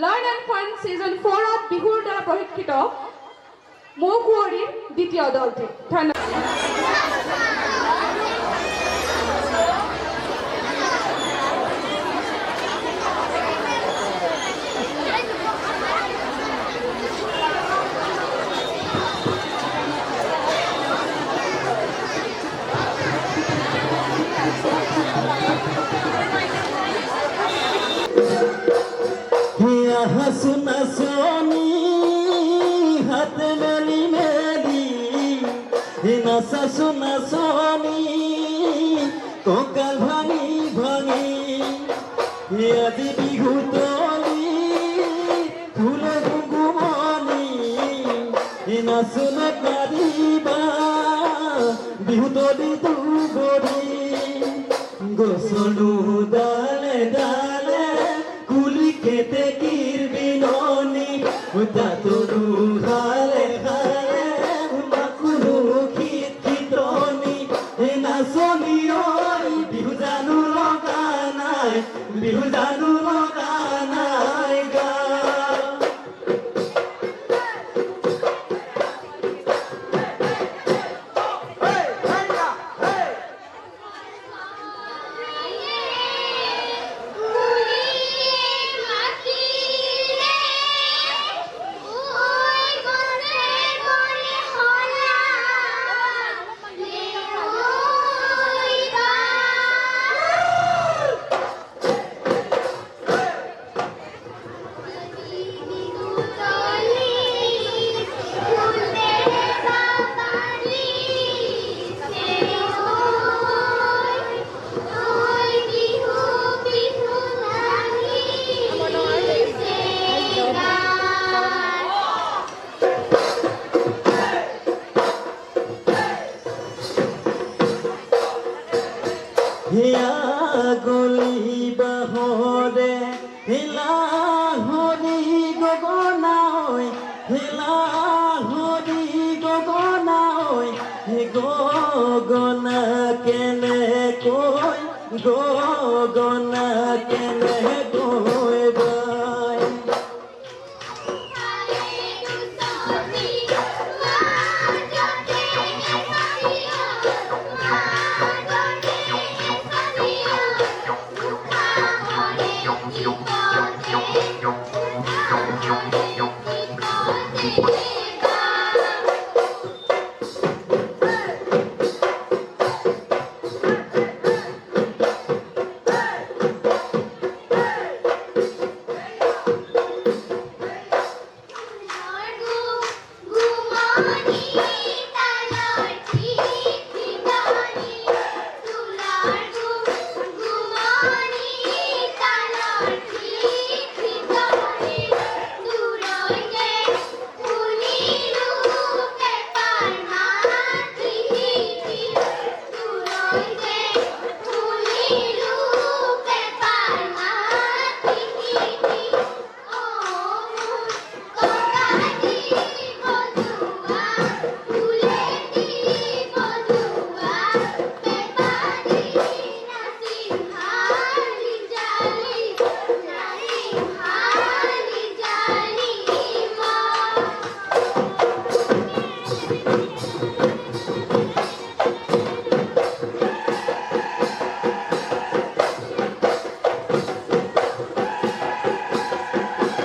Learn and fun season 4ত বিহুৰ দ্বাৰা প্ৰশিক্ষিত মৌ কুঁৱৰীৰ দ্বিতীয় দলটি। ধন্যবাদ। सुना सोनी हाथ मेली मेली नशा सुना सोनी ककाल भाঙি भाঙি আজি বিহু তলি ফুল কুকুমনি নাচুন কাৰিবা বিহু তলি দুবৰি গছনো ডালে ডালে কুলি খেতে কিৰবিননি তাতনো খালে খালে মাকুনো খিত খিতনি নাচনি ঐ বিহু জানো লগা নাই বিহু জানো লগা নাই গা হিয়া গলি বাহরে হিলা হরি গগনাই হিলা হরি গগনাই গগনা কেনে কই গগনা কেনে কই বাই Thank you.